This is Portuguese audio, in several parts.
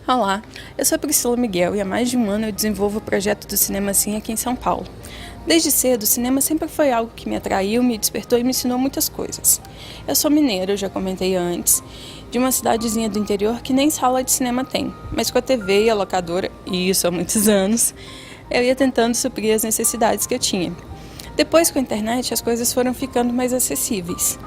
Olá, eu sou a Priscila Miguel e há mais de um ano eu desenvolvo o projeto do Cinema Sim aqui em São Paulo. Desde cedo, o cinema sempre foi algo que me atraiu, me despertou e me ensinou muitas coisas. Eu sou mineira, eu já comentei antes, de uma cidadezinha do interior que nem sala de cinema tem, mas com a TV e a locadora, e isso há muitos anos, eu ia tentando suprir as necessidades que eu tinha. Depois, com a internet, as coisas foram ficando mais acessíveis.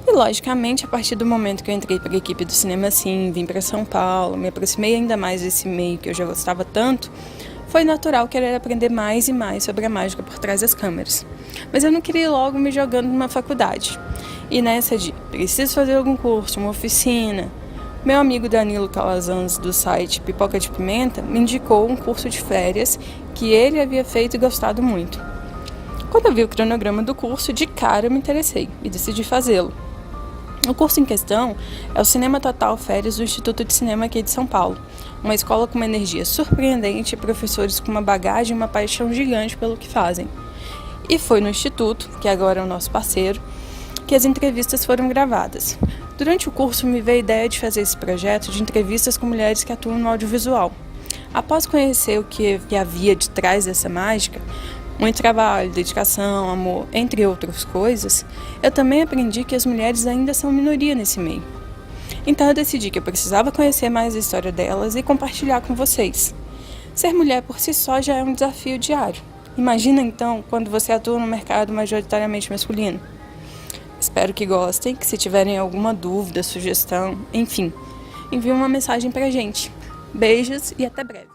E, logicamente, a partir do momento que eu entrei para a equipe do Cinema Sim, vim para São Paulo, me aproximei ainda mais desse meio que eu já gostava tanto, foi natural querer aprender mais e mais sobre a mágica por trás das câmeras. Mas eu não queria ir logo me jogando numa faculdade. E nessa de, preciso fazer algum curso, uma oficina, meu amigo Danilo Calazans, do site Pipoca de Pimenta, me indicou um curso de férias que ele havia feito e gostado muito. Quando eu vi o cronograma do curso, de cara eu me interessei e decidi fazê-lo. O curso em questão é o Cinema Total Férias do Instituto de Cinema aqui de São Paulo, uma escola com uma energia surpreendente e professores com uma bagagem e uma paixão gigante pelo que fazem. E foi no Instituto, que agora é o nosso parceiro, que as entrevistas foram gravadas. Durante o curso me veio a ideia de fazer esse projeto de entrevistas com mulheres que atuam no audiovisual. Após conhecer o que havia de trás dessa mágica, muito trabalho, dedicação, amor, entre outras coisas, eu também aprendi que as mulheres ainda são minoria nesse meio. Então eu decidi que eu precisava conhecer mais a história delas e compartilhar com vocês. Ser mulher por si só já é um desafio diário. Imagina então quando você atua no mercado majoritariamente masculino. Espero que gostem, que se tiverem alguma dúvida, sugestão, enfim, envie uma mensagem pra gente. Beijos e até breve.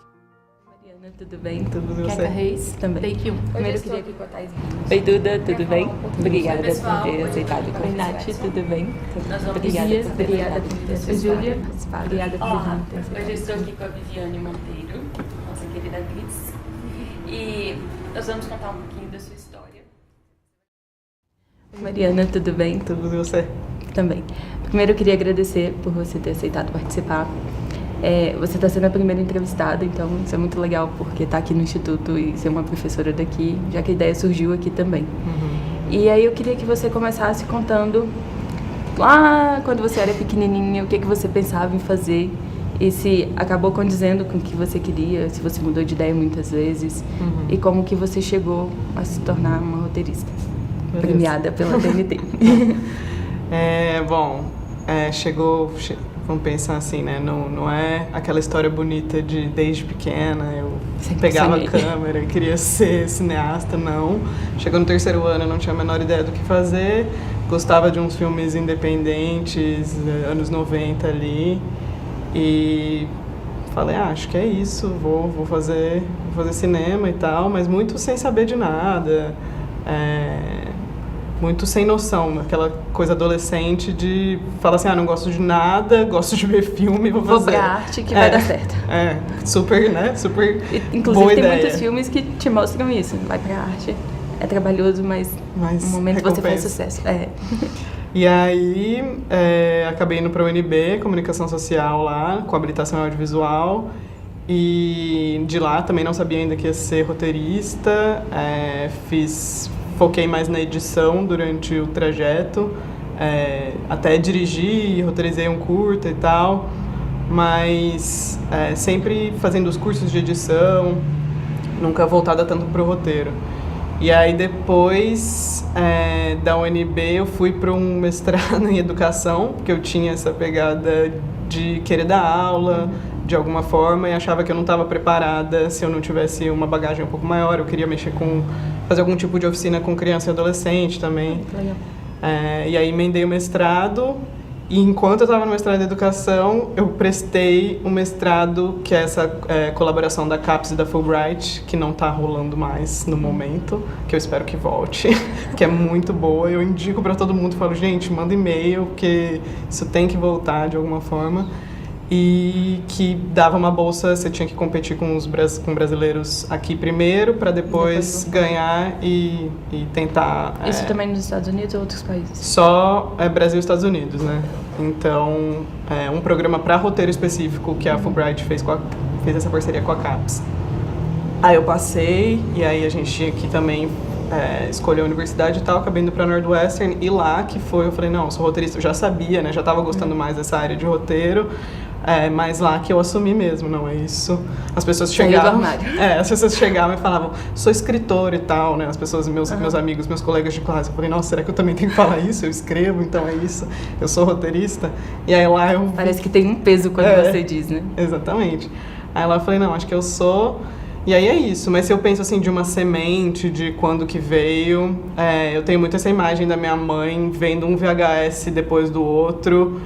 Tudo bem? Tudo bem, Keca você? Reis, também. Take you. Primeiro eu queria aqui com a Thais. Oi, Duda, tudo bem? Obrigada por ter aceitado o convite. Nath, tudo bem? Obrigada por ter Júlia. Obrigada por ter aceitado. Hoje eu estou aqui com a Viviane Monteiro, nossa querida atriz, e nós vamos contar um pouquinho da sua história. Oi, Mariana, tudo bem? Tudo bem, você? Também. Primeiro eu queria agradecer por você ter aceitado participar. Você está sendo a primeira entrevistada, então isso é muito legal, porque está aqui no Instituto e ser uma professora daqui, já que a ideia surgiu aqui também. E aí eu queria que você começasse contando, lá quando você era pequenininha, o que você pensava em fazer, e se acabou condizendo com o que você queria, se você mudou de ideia muitas vezes, e como que você chegou a se tornar uma roteirista, premiada pela TNT. Vamos pensar assim, né? Não é aquela história bonita de desde pequena, eu Sempre pegava sonhei. a câmera e queria ser cineasta, não. Chegou no terceiro ano, eu não tinha a menor ideia do que fazer, gostava de uns filmes independentes, anos 90 ali, e falei, acho que é isso, vou fazer cinema e tal, mas muito sem saber de nada, muito sem noção, aquela coisa adolescente de falar assim, não gosto de nada, gosto de ver filme, vou fazer. Vou pra arte que vai dar certo. Super, né? Super Inclusive boa tem ideia. muitos filmes que te mostram isso, vai pra arte, é trabalhoso, mas no momento você faz sucesso. E aí, acabei indo para a UNB, Comunicação Social lá, com habilitação em audiovisual. E de lá também não sabia ainda que ia ser roteirista. Foquei mais na edição durante o trajeto. Até dirigi, roteirizei um curta e tal. Mas sempre fazendo os cursos de edição, nunca voltada tanto para o roteiro. E aí depois da UNB eu fui para um mestrado em educação, porque eu tinha essa pegada de querer dar aula de alguma forma e achava que eu não estava preparada se eu não tivesse uma bagagem um pouco maior. Eu queria fazer algum tipo de oficina com criança e adolescente também. Legal. E aí emendei o mestrado. E enquanto eu estava no mestrado em educação, eu prestei um mestrado, que é essa colaboração da CAPES e da Fulbright, que não está rolando mais no momento, que eu espero que volte, que é muito boa. Eu indico para todo mundo, falo, gente, manda e-mail, porque isso tem que voltar de alguma forma. E que dava uma bolsa, você tinha que competir com brasileiros aqui primeiro, para depois ganhar e tentar... Isso também nos Estados Unidos ou outros países? Só Brasil e Estados Unidos, né? Então, um programa para roteiro específico que a Fulbright fez essa parceria com a CAPES. Aí eu passei, e aí a gente tinha que também escolher a universidade e tal, acabei indo para Northwestern, e lá que foi, eu falei, não, eu sou roteirista, eu já sabia, né? Já estava gostando mais dessa área de roteiro, Mas lá que eu assumi mesmo, não é isso. As pessoas Saiu do chegavam... armário. As pessoas chegavam e falavam, sou escritor e tal, né? As pessoas, meus amigos, meus colegas de classe. Eu falei, nossa, será que eu também tenho que falar isso? Eu escrevo, então é isso. Eu sou roteirista. E aí lá eu... Parece que tem um peso quando você diz, né? Exatamente. Aí lá eu falei, não, acho que eu sou... E aí é isso, mas se eu penso assim de uma semente, de quando que veio, eu tenho muito essa imagem da minha mãe vendo um VHS depois do outro,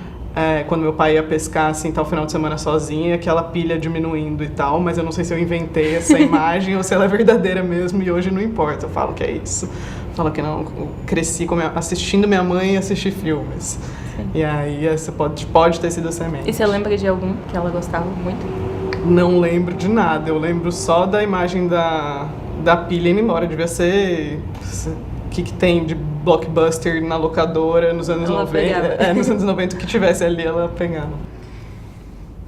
quando meu pai ia pescar assim, tal final de semana sozinho, aquela pilha diminuindo e tal, mas eu não sei se eu inventei essa imagem ou se ela é verdadeira mesmo e hoje não importa, eu falo que é isso. Eu falo que não, eu cresci assistindo minha mãe assistir filmes. Sim. E aí essa pode ter sido a semente. E você lembra de algum que ela gostava muito? Não lembro de nada, eu lembro só da imagem da pilha indo embora. Devia ser o que tem de blockbuster na locadora nos anos 90. Nos anos 90, o que tivesse ali ela pegava.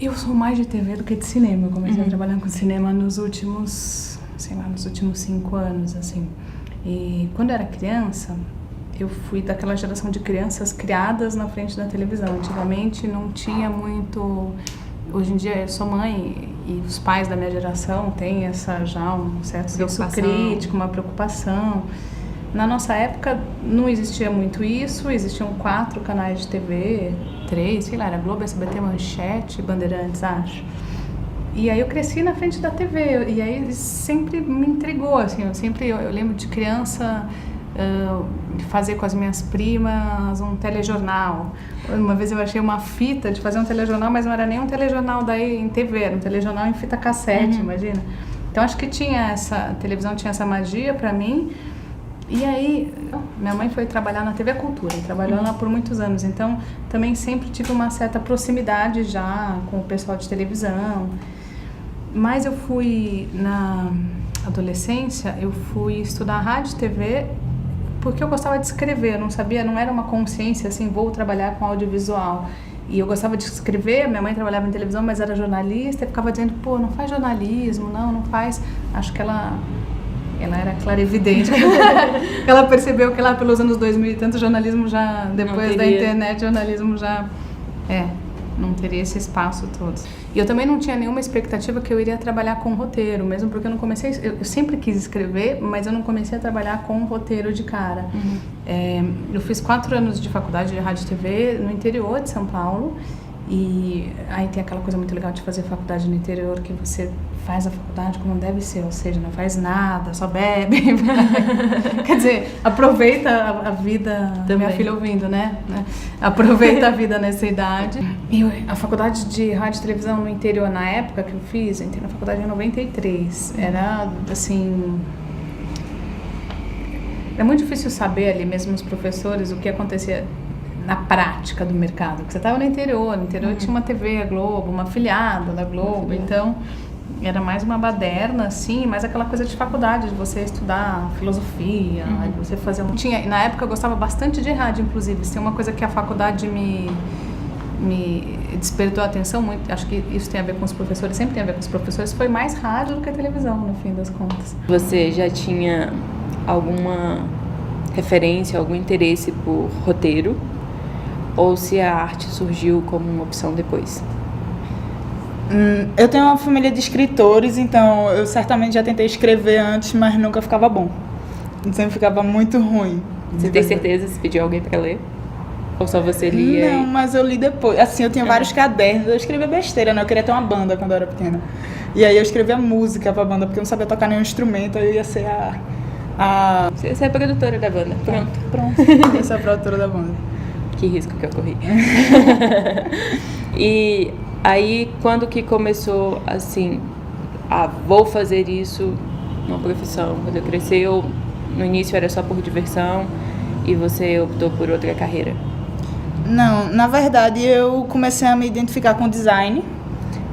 Eu sou mais de TV do que de cinema. Eu comecei a trabalhar com cinema nos últimos 5 anos, assim. E quando eu era criança, eu fui daquela geração de crianças criadas na frente da televisão. Antigamente não tinha muito... Hoje em dia eu sou mãe e os pais da minha geração têm já um certo senso crítico, uma preocupação. Na nossa época não existia muito isso, existiam 4 canais de TV, 3, sei lá, era Globo, SBT, Manchete, Bandeirantes, acho. E aí eu cresci na frente da TV e aí sempre me intrigou, assim, eu lembro de criança... fazer com as minhas primas um telejornal. Uma vez eu achei uma fita de fazer um telejornal, mas não era nem um telejornal daí em TV, era um telejornal em fita cassete, imagina. Então acho que a televisão tinha essa magia pra mim. E aí, minha mãe foi trabalhar na TV Cultura, trabalhou lá por muitos anos, então também sempre tive uma certa proximidade já com o pessoal de televisão. Mas eu fui, na adolescência, eu fui estudar rádio e TV porque eu gostava de escrever, eu não sabia, não era uma consciência assim, vou trabalhar com audiovisual. E eu gostava de escrever, minha mãe trabalhava em televisão, mas era jornalista, e ficava dizendo, pô, não faz jornalismo, não faz. Acho que ela era clarividente. Ela percebeu que lá pelos anos 2000 e tanto, jornalismo já, depois da internet, jornalismo já, não teria esse espaço todo. E eu também não tinha nenhuma expectativa que eu iria trabalhar com roteiro, mesmo porque eu não comecei... Eu sempre quis escrever, mas eu não comecei a trabalhar com roteiro de cara. Eu fiz 4 anos de faculdade de rádio e TV no interior de São Paulo. E aí tem aquela coisa muito legal de fazer faculdade no interior, que você faz a faculdade como deve ser, ou seja, não faz nada, só bebe. Quer dizer, aproveita a vida, também. Minha filha ouvindo, né? Aproveita a vida nessa idade. E a faculdade de rádio e televisão no interior, na época que eu fiz, eu entrei na faculdade em 93, era assim... É muito difícil saber ali mesmo os professores o que acontecia na prática do mercado, porque você estava no interior tinha uma TV, a Globo, uma afiliada da Globo, então era mais uma baderna, assim, mais aquela coisa de faculdade, de você estudar filosofia, de você fazer na época eu gostava bastante de rádio, inclusive, tem uma coisa que a faculdade me despertou a atenção muito, acho que isso tem a ver com os professores, sempre tem a ver com os professores, foi mais rádio do que televisão, no fim das contas. Você já tinha alguma referência, algum interesse por roteiro? Ou se a arte surgiu como uma opção depois? Eu tenho uma família de escritores, então eu certamente já tentei escrever antes, mas nunca ficava bom. Sempre ficava muito ruim. Você tem certeza se pediu alguém para ler? Ou só você lia? Não, mas eu li depois. Assim, eu tinha vários cadernos, eu escrevia besteira, né? Eu queria ter uma banda quando eu era pequena. E aí eu escrevia música pra banda, porque eu não sabia tocar nenhum instrumento, aí eu ia ser Você é a produtora da banda. Pronto. Eu sou a produtora da banda. Que risco que eu corri. E aí, quando que começou, assim, vou fazer isso, uma profissão? Quando eu cresci, no início era só por diversão e você optou por outra carreira? Não, na verdade, eu comecei a me identificar com design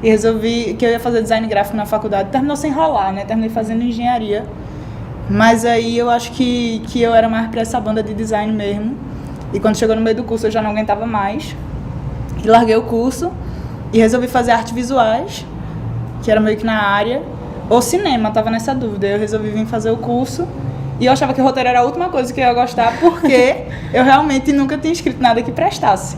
e resolvi que eu ia fazer design gráfico na faculdade. Terminou sem rolar, né? Terminei fazendo engenharia. Mas aí eu acho que eu era mais pra essa banda de design mesmo. E quando chegou no meio do curso eu já não aguentava mais. E larguei o curso e resolvi fazer artes visuais, que era meio que na área, ou cinema, tava nessa dúvida. Eu resolvi vir fazer o curso e eu achava que o roteiro era a última coisa que eu ia gostar, porque eu realmente nunca tinha escrito nada que prestasse.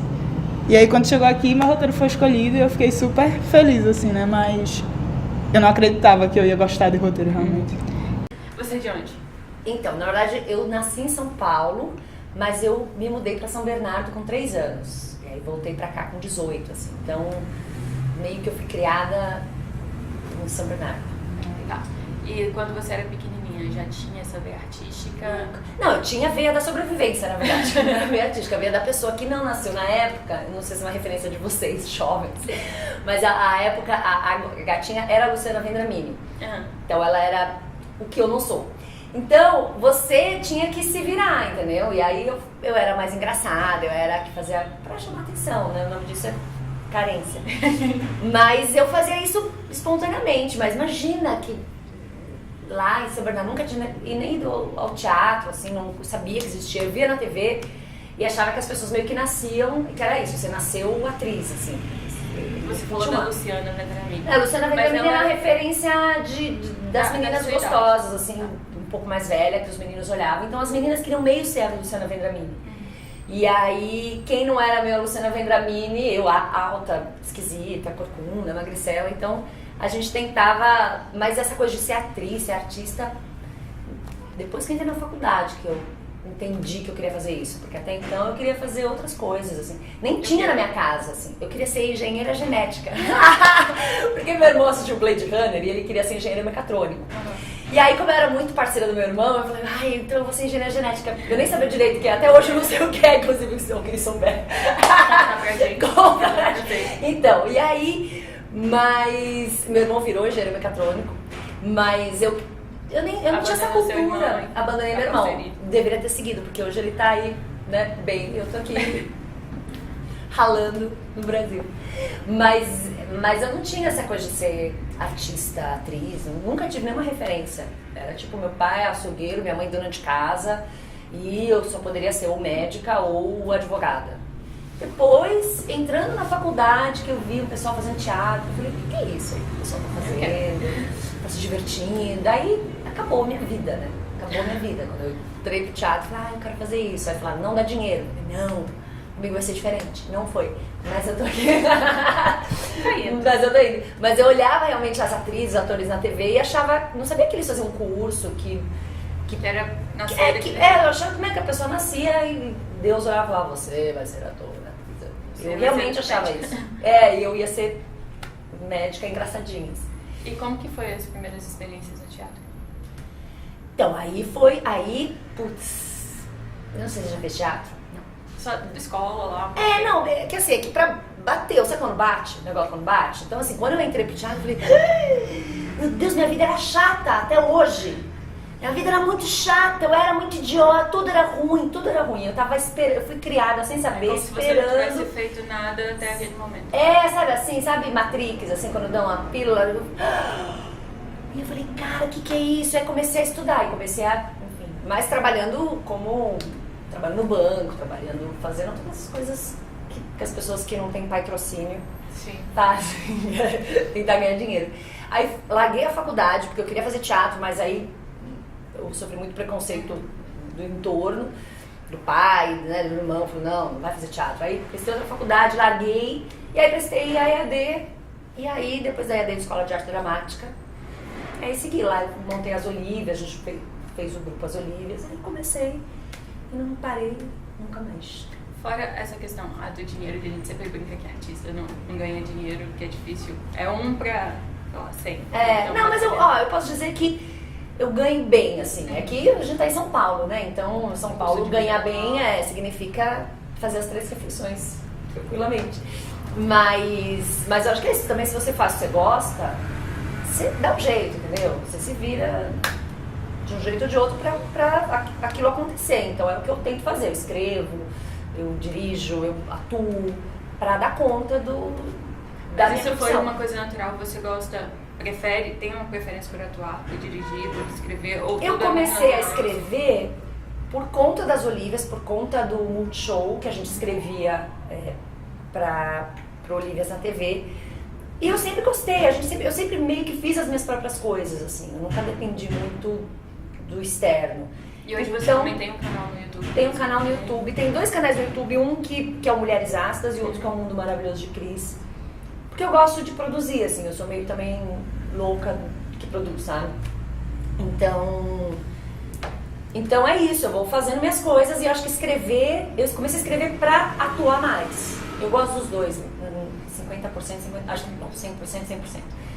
E aí quando chegou aqui, meu roteiro foi escolhido e eu fiquei super feliz, assim, né? Mas eu não acreditava que eu ia gostar de roteiro, realmente. Você é de onde? Então, na verdade, eu nasci em São Paulo, mas eu me mudei para São Bernardo com 3 anos. E aí voltei para cá com 18, assim. Então, meio que eu fui criada em São Bernardo. Legal. E quando você era pequenininha, já tinha essa veia artística? Não, eu tinha a veia da sobrevivência, na verdade. A veia artística, a veia da pessoa que não nasceu na época, não sei se é uma referência de vocês, jovens, mas a época, a gatinha era a Luciana Vendramini. Uhum. Então ela era o que eu não sou. Então você tinha que se virar, entendeu? E aí eu era mais engraçada, eu era a que fazia pra chamar atenção, né? O nome disso é carência. Mas eu fazia isso espontaneamente, mas imagina que lá em São Bernardo nunca tinha nem ido ao teatro, assim, não sabia que existia. Eu via na TV e achava que as pessoas meio que nasciam, que era isso, você nasceu atriz, assim. Você falou da Luciana Vendramini. A Luciana Vendramini é ela uma referência das meninas sua gostosas, assim, um pouco mais velha, que os meninos olhavam. Então as meninas queriam meio ser a Luciana Vendramini. E aí, quem não era meio a Luciana Vendramini, eu alta, esquisita, corcunda, magricela, então a gente tentava, mas essa coisa de ser atriz, ser artista, depois que eu entrei na faculdade, que eu entendi que eu queria fazer isso, porque até então eu queria fazer outras coisas, assim, nem tinha na minha casa, assim, eu queria ser engenheira genética, porque meu irmão assistiu Blade Runner e ele queria ser engenheiro mecatrônico. E aí, como eu era muito parceira do meu irmão, eu falei, ai, então eu vou ser engenheira genética. Eu nem sabia direito o que é, até hoje eu não sei o que é, inclusive se alguém souber. Compra. Então, e aí, mas meu irmão virou engenheiro mecatrônico, mas eu não tinha essa cultura. Abandonei meu irmão. Deveria ter seguido, porque hoje ele tá aí, né, bem, eu tô aqui ralando no Brasil. Mas eu não tinha essa coisa de ser artista, atriz, nunca tive nenhuma referência. Era tipo meu pai açougueiro, minha mãe dona de casa, e eu só poderia ser ou médica ou advogada. Depois, entrando na faculdade, que eu vi o pessoal fazendo teatro, eu falei, o que é isso aí que o pessoal tá fazendo? Tá se divertindo. Aí acabou a minha vida, né? Acabou a minha vida. Quando eu entrei pro teatro, eu falei, eu quero fazer isso. Aí falaram, não dá dinheiro. Eu falei, não, comigo vai ser diferente. Não foi. Mas eu tô aqui. Mas eu tô indo. Mas eu olhava realmente as atrizes, os atores na TV e achava, não sabia que eles faziam um curso, que era eu achava como é que a pessoa nascia e Deus olhava lá, você vai ser ator, né? Eu realmente achava isso. E eu ia ser médica engraçadinha. E como que foi as primeiras experiências no teatro? Então, putz, eu não sei se já fez teatro. Não. Só da escola lá? É que pra bater, sabe quando bate? O negócio quando bate? Então assim, quando eu entrei pro teatro, eu falei, meu Deus, minha vida era chata, até hoje. Minha vida era muito chata, eu era muito idiota, tudo era ruim. Eu tava eu fui criada sem saber, como esperando. Se você não tivesse feito nada até aquele momento. Sabe assim, sabe Matrix, assim, quando dão uma pílula. E eu falei, cara, o que é isso? Aí comecei a estudar e comecei a, enfim, mas trabalhando no banco, fazendo todas essas coisas que as pessoas que não têm patrocínio fazem, tentar ganhar dinheiro. Aí larguei a faculdade, porque eu queria fazer teatro, mas aí eu sofri muito preconceito do entorno, do pai, né, do meu irmão, falou, não vai fazer teatro. Aí prestei outra faculdade, larguei, e aí prestei a EAD, e aí depois da EAD de Escola de Arte Dramática, aí segui lá, montei as Olívias, a gente fez o grupo As Olívias, aí comecei e não parei nunca mais. Fora essa questão do dinheiro, que a gente sempre brinca que artista não ganha dinheiro, que é difícil, é 1 pra 100. Então, não, mas eu posso dizer que eu ganho bem, assim. Aqui a gente tá em São Paulo, né? Então, São Paulo ganhar bem significa fazer as 3 refeições tranquilamente. Mas eu acho que é isso também, se você faz o que você gosta, você dá um jeito, entendeu? Você se vira de um jeito ou de outro pra aquilo acontecer. Então é o que eu tento fazer. Eu escrevo, eu dirijo, eu atuo pra dar conta da minha isso foi profissão. uma coisa natural, você tem uma preferência por atuar, por dirigir, por escrever? Ou eu comecei a escrever por conta das Olívias, por conta do Multishow, que a gente escrevia para Olívias na TV. E eu sempre gostei, eu sempre meio que fiz as minhas próprias coisas, assim. Eu nunca dependi muito do externo. E hoje você Então, também tem um canal no YouTube? Tem um canal no YouTube, tem 2 canais no YouTube, um que é o Mulheres Ácidas e outro que é o Mundo Maravilhoso de Cris. Porque eu gosto de produzir, assim, eu sou meio também louca que produz, sabe? Então é isso, eu vou fazendo minhas coisas e eu acho que eu comecei a escrever pra atuar mais. Eu gosto dos dois, 50%, acho que não, 100%,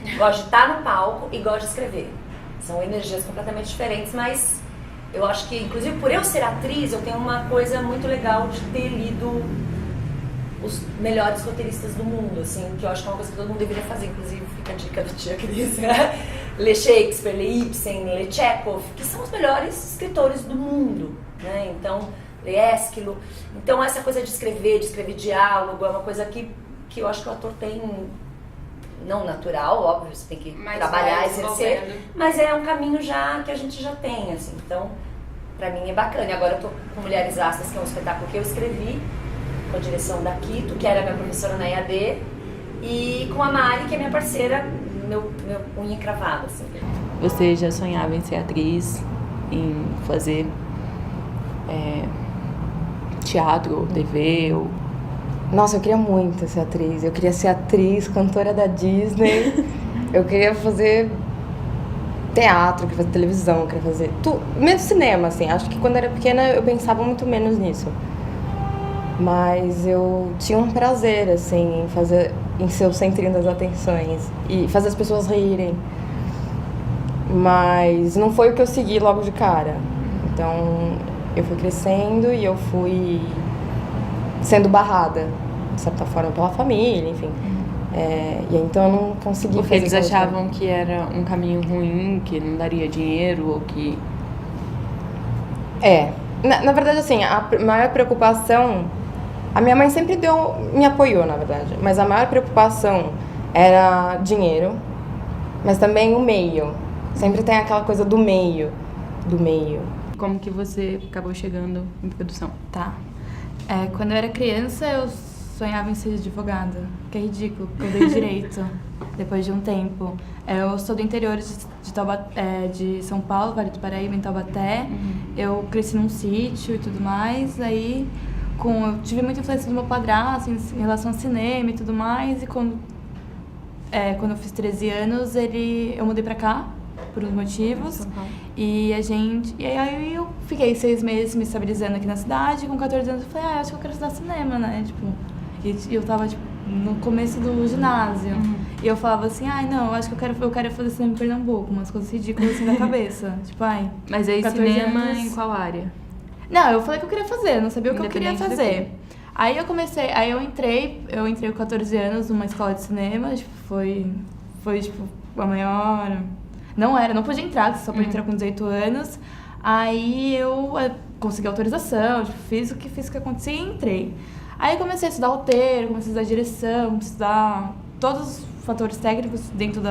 100%. Gosto de estar no palco e gosto de escrever. São energias completamente diferentes, mas eu acho que, inclusive por eu ser atriz, eu tenho uma coisa muito legal de ter lido os melhores roteiristas do mundo, assim, que eu acho que é uma coisa que todo mundo deveria fazer, inclusive fica a dica da tia Cris, né? Ler Shakespeare, ler Ibsen, ler Chekhov, que são os melhores escritores do mundo, né? Então, ler Ésquilo. Então, essa coisa de escrever diálogo, é uma coisa que eu acho que o ator tem, não natural, óbvio, você tem que trabalhar, exercer, mas é um caminho já que a gente já tem, assim. Então, pra mim é bacana. E agora eu tô com Mulheres Ácidas, que é um espetáculo que eu escrevi, com a direção da Quito, que era minha professora na EAD, e com a Mari, que é minha parceira, meu unha cravada, assim. Você já sonhava em ser atriz, em fazer teatro, ou TV, ou... Nossa, eu queria muito ser atriz. Eu queria ser atriz, cantora da Disney. Eu queria fazer teatro, eu queria fazer televisão, eu queria fazer tudo. Mesmo cinema, assim. Acho que quando eu era pequena eu pensava muito menos nisso. Mas eu tinha um prazer, assim, em ser o centrinho das atenções e fazer as pessoas rirem. Mas não foi o que eu segui logo de cara. Então, eu fui crescendo e eu fui sendo barrada, de certa forma, pela família, enfim. E aí, então eu não consegui Porque fazer eles achavam que era um caminho ruim, que não daria dinheiro, ou que... Na verdade, assim, a maior preocupação... A minha mãe sempre me apoiou, na verdade. Mas a maior preocupação era dinheiro, mas também o meio. Sempre tem aquela coisa do meio. Como que você acabou chegando em produção? Tá. Quando eu era criança, eu sonhava em ser advogada, que é ridículo, porque eu dei direito depois de um tempo. Eu sou do interior de São Paulo, Vale do Paraíba, em Taubaté. Eu cresci num sítio e tudo mais, aí eu tive muita influência do meu padrasto em relação ao cinema e tudo mais, e quando eu fiz 13 anos, eu mudei pra cá, por uns motivos, e aí eu fiquei 6 meses me estabilizando aqui na cidade, e com 14 anos eu falei, acho que eu quero estudar cinema, né, tipo, e eu tava, tipo, no começo do ginásio, e eu falava assim, não, eu acho que eu quero fazer cinema em Pernambuco, umas coisas ridículas assim na cabeça, tipo, Mas aí 14 cinema anos... em qual área? Não, eu falei que eu queria fazer, não sabia o que eu queria fazer. Aí eu entrei com 14 anos numa escola de cinema, tipo, foi tipo, a maior... Não podia entrar, você só podia entrar com 18 anos. Aí eu consegui autorização, tipo, fiz o que acontecia e entrei. Aí eu comecei a estudar roteiro, comecei a estudar direção, estudar todos os fatores técnicos dentro